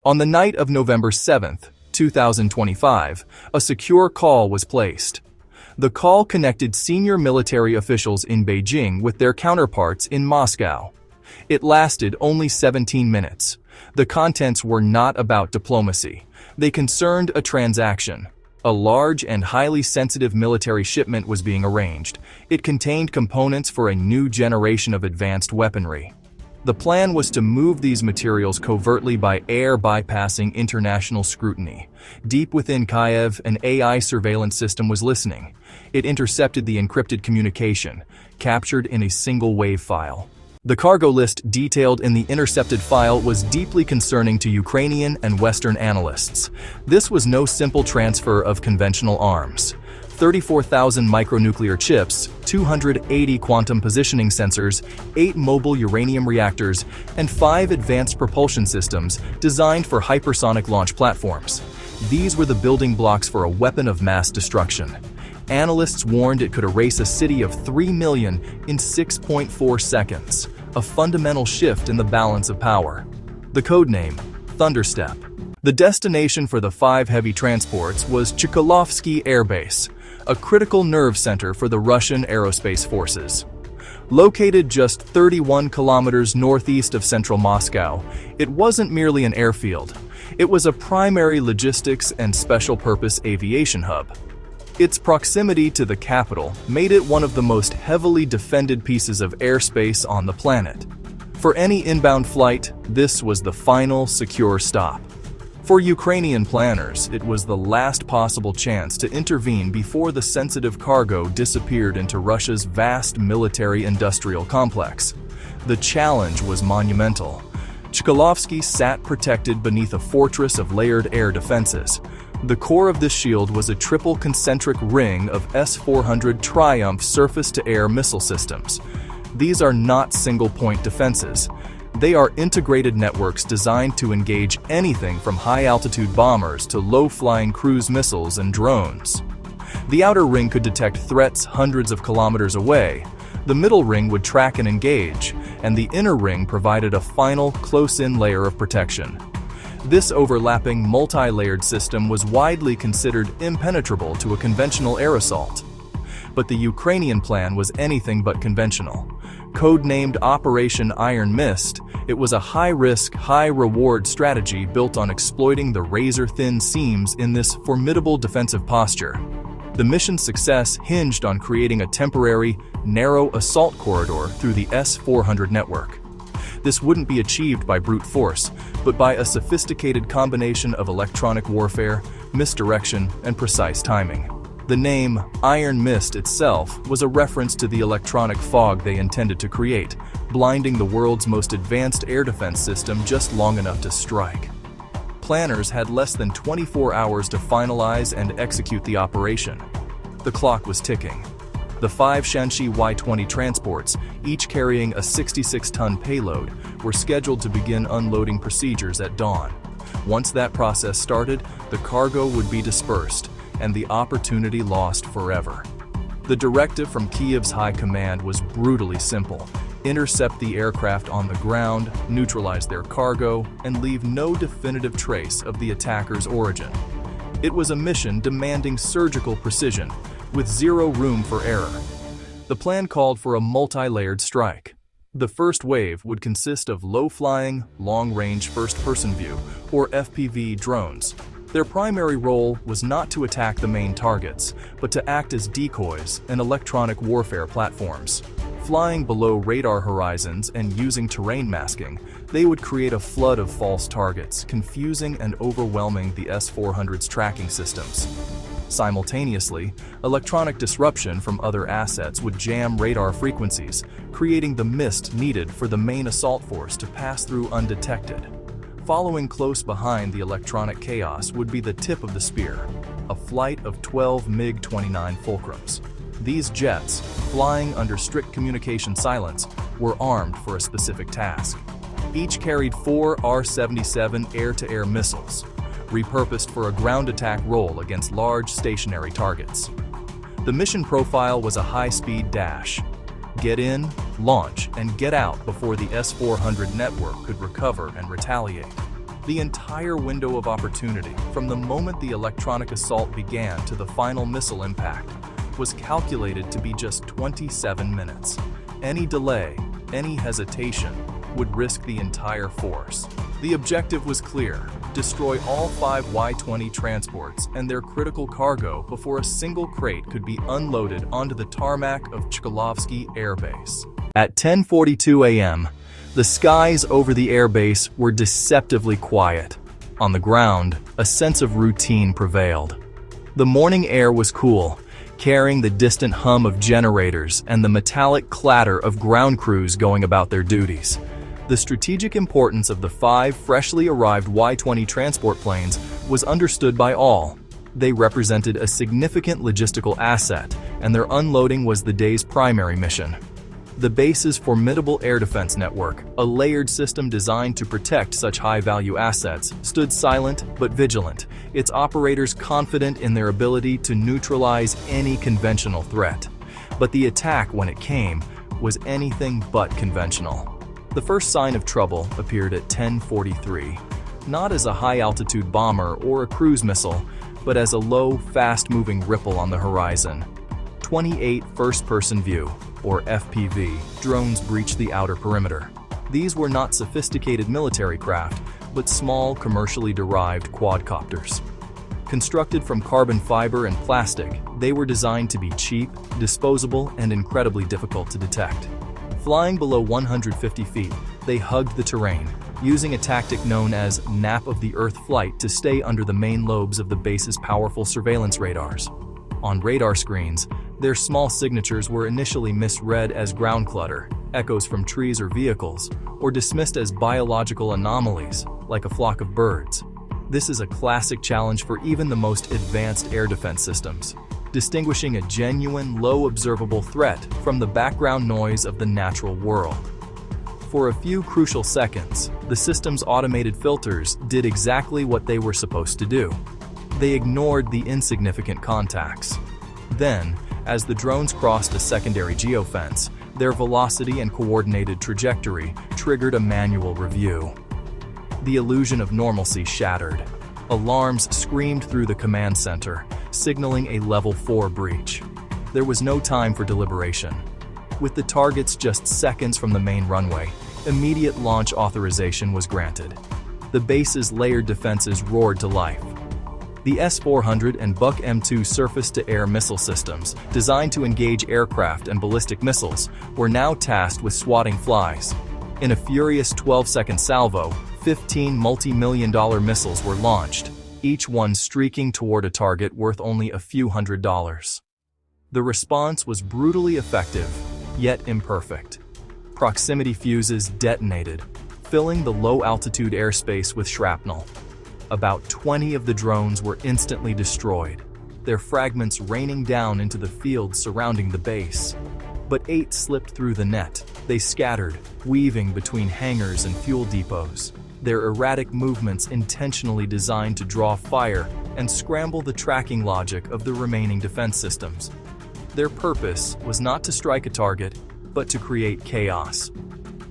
On the night of November 7, 2025, a secure call was placed. The call connected senior military officials in Beijing with their counterparts in Moscow. It lasted only 17 minutes. The contents were not about diplomacy. They concerned a transaction. A large and highly sensitive military shipment was being arranged. It contained components for a new generation of advanced weaponry. The plan was to move these materials covertly by air, bypassing international scrutiny. Deep within Kiev, an AI surveillance system was listening. It intercepted the encrypted communication, captured in a single WAV file. The cargo list detailed in the intercepted file was deeply concerning to Ukrainian and Western analysts. This was no simple transfer of conventional arms. 34,000 micronuclear chips, 280 quantum positioning sensors, 8 mobile uranium reactors, and 5 advanced propulsion systems designed for hypersonic launch platforms. These were the building blocks for a weapon of mass destruction. Analysts warned it could erase a city of 3 million in 6.4 seconds, a fundamental shift in the balance of power. The codename, Thunderstep. The destination for the 5 heavy transports was Chkalovsky Airbase, a critical nerve center for the Russian aerospace forces. Located just 31 kilometers northeast of central Moscow, it wasn't merely an airfield. It was a primary logistics and special-purpose aviation hub. Its proximity to the capital made it one of the most heavily defended pieces of airspace on the planet. For any inbound flight, this was the final secure stop. For Ukrainian planners, it was the last possible chance to intervene before the sensitive cargo disappeared into Russia's vast military-industrial complex. The challenge was monumental. Chkalovsky sat protected beneath a fortress of layered air defenses. The core of this shield was a triple concentric ring of S-400 Triumph surface-to-air missile systems. These are not single-point defenses. They are integrated networks designed to engage anything from high-altitude bombers to low-flying cruise missiles and drones. The outer ring could detect threats hundreds of kilometers away. The middle ring would track and engage, and the inner ring provided a final, close-in layer of protection. This overlapping, multi-layered system was widely considered impenetrable to a conventional air assault. But the Ukrainian plan was anything but conventional. Codenamed Operation Iron Mist, it was a high-risk, high-reward strategy built on exploiting the razor-thin seams in this formidable defensive posture. The mission's success hinged on creating a temporary, narrow assault corridor through the S-400 network. This wouldn't be achieved by brute force, but by a sophisticated combination of electronic warfare, misdirection, and precise timing. The name Iron Mist itself was a reference to the electronic fog they intended to create, blinding the world's most advanced air defense system just long enough to strike. Planners had less than 24 hours to finalize and execute the operation. The clock was ticking. The 5 Shanxi Y-20 transports, each carrying a 66-ton payload, were scheduled to begin unloading procedures at dawn. Once that process started, the cargo would be dispersed, and the opportunity lost forever. The directive from Kiev's high command was brutally simple: intercept the aircraft on the ground, neutralize their cargo, and leave no definitive trace of the attacker's origin. It was a mission demanding surgical precision, with zero room for error. The plan called for a multi-layered strike. The first wave would consist of low-flying, long-range first-person view, or FPV drones. Their primary role was not to attack the main targets, but to act as decoys and electronic warfare platforms. Flying below radar horizons and using terrain masking, they would create a flood of false targets, confusing and overwhelming the S-400's tracking systems. Simultaneously, electronic disruption from other assets would jam radar frequencies, creating the mist needed for the main assault force to pass through undetected. Following close behind the electronic chaos would be the tip of the spear, a flight of 12 MiG-29 Fulcrums. These jets, flying under strict communication silence, were armed for a specific task. Each carried 4 R-77 air-to-air missiles, repurposed for a ground attack role against large stationary targets. The mission profile was a high-speed dash. Get in, launch, and get out before the S-400 network could recover and retaliate. The entire window of opportunity, from the moment the electronic assault began to the final missile impact, was calculated to be just 27 minutes. Any delay, any hesitation, would risk the entire force. The objective was clear: destroy all 5 Y-20 transports and their critical cargo before a single crate could be unloaded onto the tarmac of Chkalovsky Airbase. At 10:42 a.m., the skies over the airbase were deceptively quiet. On the ground, a sense of routine prevailed. The morning air was cool, carrying the distant hum of generators and the metallic clatter of ground crews going about their duties. The strategic importance of the 5 freshly arrived Y-20 transport planes was understood by all. They represented a significant logistical asset, and their unloading was the day's primary mission. The base's formidable air defense network, a layered system designed to protect such high-value assets, stood silent but vigilant, its operators confident in their ability to neutralize any conventional threat. But the attack, when it came, was anything but conventional. The first sign of trouble appeared at 10:43, not as a high-altitude bomber or a cruise missile, but as a low, fast-moving ripple on the horizon. 28 first-person view, or FPV, drones breached the outer perimeter. These were not sophisticated military craft, but small, commercially derived quadcopters. Constructed from carbon fiber and plastic, they were designed to be cheap, disposable, and incredibly difficult to detect. Flying below 150 feet, they hugged the terrain, using a tactic known as nap of the earth flight to stay under the main lobes of the base's powerful surveillance radars. On radar screens, their small signatures were initially misread as ground clutter, echoes from trees or vehicles, or dismissed as biological anomalies, like a flock of birds. This is a classic challenge for even the most advanced air defense systems, distinguishing a genuine, low observable threat from the background noise of the natural world. For a few crucial seconds, the system's automated filters did exactly what they were supposed to do. They ignored the insignificant contacts. Then, as the drones crossed a secondary geofence, their velocity and coordinated trajectory triggered a manual review. The illusion of normalcy shattered. Alarms screamed through the command center, signaling a Level 4 breach. There was no time for deliberation. With the targets just seconds from the main runway, immediate launch authorization was granted. The base's layered defenses roared to life. The S-400 and Buk M2 surface-to-air missile systems, designed to engage aircraft and ballistic missiles, were now tasked with swatting flies. In a furious 12-second salvo, 15 multi-million-dollar missiles were launched, each one streaking toward a target worth only a few $100s. The response was brutally effective, yet imperfect. Proximity fuses detonated, filling the low-altitude airspace with shrapnel. About 20 of the drones were instantly destroyed, their fragments raining down into the fields surrounding the base. But 8 slipped through the net. They scattered, weaving between hangars and fuel depots, their erratic movements intentionally designed to draw fire and scramble the tracking logic of the remaining defense systems. Their purpose was not to strike a target, but to create chaos.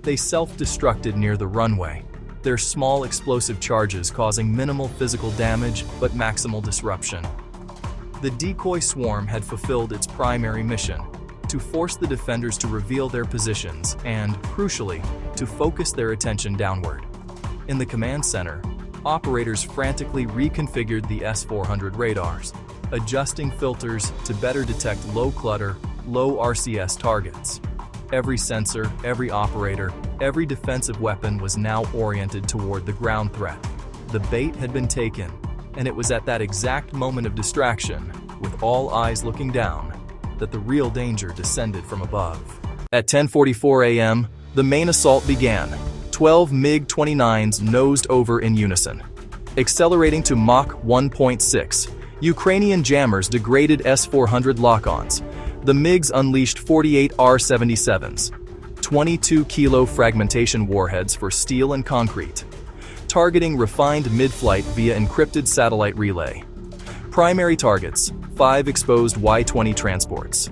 They self-destructed near the runway, their small explosive charges causing minimal physical damage but maximal disruption. The decoy swarm had fulfilled its primary mission, to force the defenders to reveal their positions and, crucially, to focus their attention downward. In the command center, operators frantically reconfigured the S-400 radars, adjusting filters to better detect low-clutter, low RCS targets. Every sensor, every operator, every defensive weapon was now oriented toward the ground threat. The bait had been taken, and it was at that exact moment of distraction, with all eyes looking down, that the real danger descended from above. At 10:44 a.m., the main assault began. 12 MiG-29s nosed over in unison. Accelerating to Mach 1.6, Ukrainian jammers degraded S-400 lock-ons. The MiGs unleashed 48 R-77s, 22-kilo fragmentation warheads for steel and concrete, targeting refined mid-flight via encrypted satellite relay. Primary targets: 5 exposed Y-20 transports.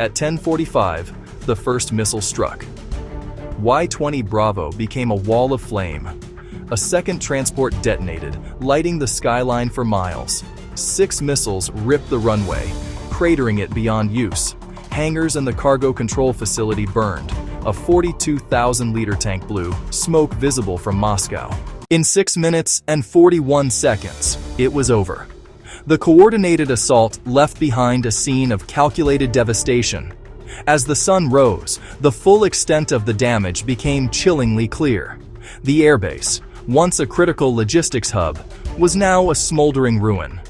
At 10:45, the first missile struck. Y-20 Bravo became a wall of flame. A second transport detonated, lighting the skyline for miles. 6 missiles ripped the runway, cratering it beyond use. Hangars and the cargo control facility burned. A 42,000-liter tank blew, smoke visible from Moscow. In 6 minutes and 41 seconds, it was over. The coordinated assault left behind a scene of calculated devastation. As the sun rose, the full extent of the damage became chillingly clear. The airbase, once a critical logistics hub, was now a smoldering ruin.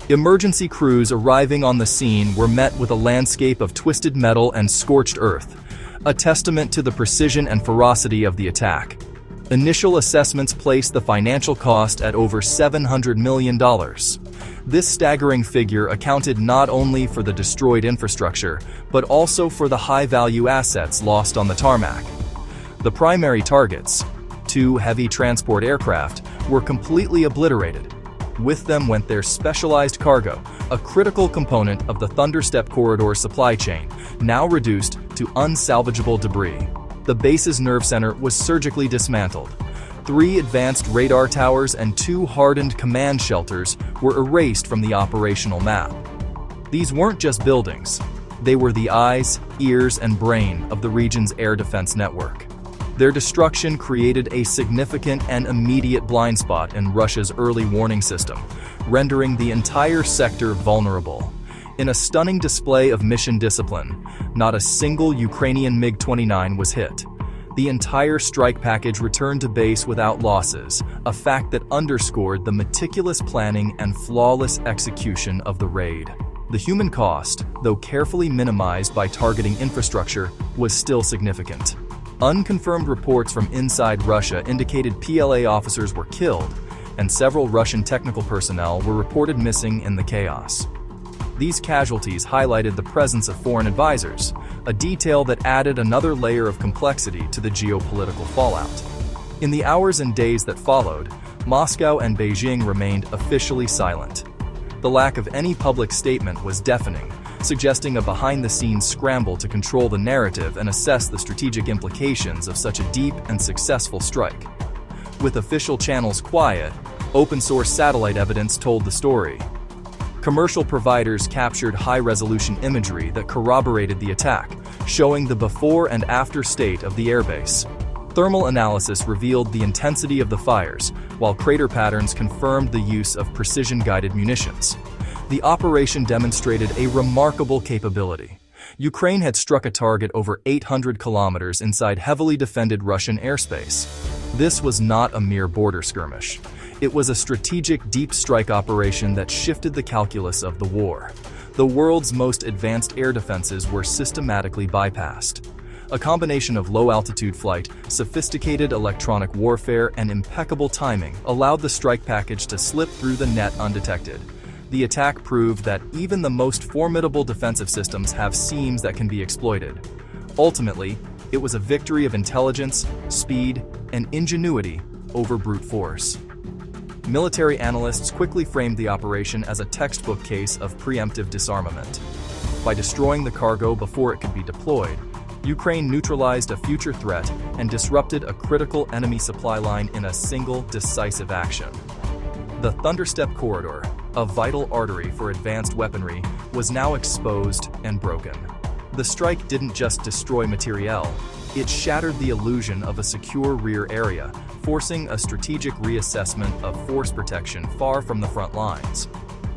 Emergency crews arriving on the scene were met with a landscape of twisted metal and scorched earth, a testament to the precision and ferocity of the attack. Initial assessments placed the financial cost at over $700 million. This staggering figure accounted not only for the destroyed infrastructure, but also for the high-value assets lost on the tarmac. The primary targets, 2 heavy transport aircraft, were completely obliterated. With them went their specialized cargo, a critical component of the Thunderstep corridor supply chain, now reduced to unsalvageable debris. The base's nerve center was surgically dismantled. 3 advanced radar towers and 2 hardened command shelters were erased from the operational map. These weren't just buildings. They were the eyes, ears, and brain of the region's air defense network. Their destruction created a significant and immediate blind spot in Russia's early warning system, rendering the entire sector vulnerable. In a stunning display of mission discipline, not a single Ukrainian MiG-29 was hit. The entire strike package returned to base without losses, a fact that underscored the meticulous planning and flawless execution of the raid. The human cost, though carefully minimized by targeting infrastructure, was still significant. Unconfirmed reports from inside Russia indicated PLA officers were killed, and several Russian technical personnel were reported missing in the chaos. These casualties highlighted the presence of foreign advisors, a detail that added another layer of complexity to the geopolitical fallout. In the hours and days that followed, Moscow and Beijing remained officially silent. The lack of any public statement was deafening, suggesting a behind-the-scenes scramble to control the narrative and assess the strategic implications of such a deep and successful strike. With official channels quiet, open-source satellite evidence told the story. Commercial providers captured high-resolution imagery that corroborated the attack, showing the before and after state of the airbase. Thermal analysis revealed the intensity of the fires, while crater patterns confirmed the use of precision-guided munitions. The operation demonstrated a remarkable capability. Ukraine had struck a target over 800 kilometers inside heavily defended Russian airspace. This was not a mere border skirmish. It was a strategic deep strike operation that shifted the calculus of the war. The world's most advanced air defenses were systematically bypassed. A combination of low-altitude flight, sophisticated electronic warfare, and impeccable timing allowed the strike package to slip through the net undetected. The attack proved that even the most formidable defensive systems have seams that can be exploited. Ultimately, it was a victory of intelligence, speed, and ingenuity over brute force. Military analysts quickly framed the operation as a textbook case of preemptive disarmament. By destroying the cargo before it could be deployed, Ukraine neutralized a future threat and disrupted a critical enemy supply line in a single, decisive action. The Thunderstep corridor, a vital artery for advanced weaponry, was now exposed and broken. The strike didn't just destroy materiel, it shattered the illusion of a secure rear area, forcing a strategic reassessment of force protection far from the front lines.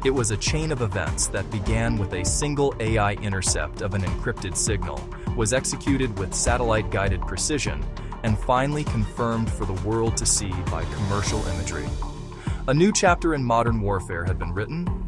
It was a chain of events that began with a single AI intercept of an encrypted signal, was executed with satellite-guided precision, and finally confirmed for the world to see by commercial imagery. A new chapter in modern warfare had been written,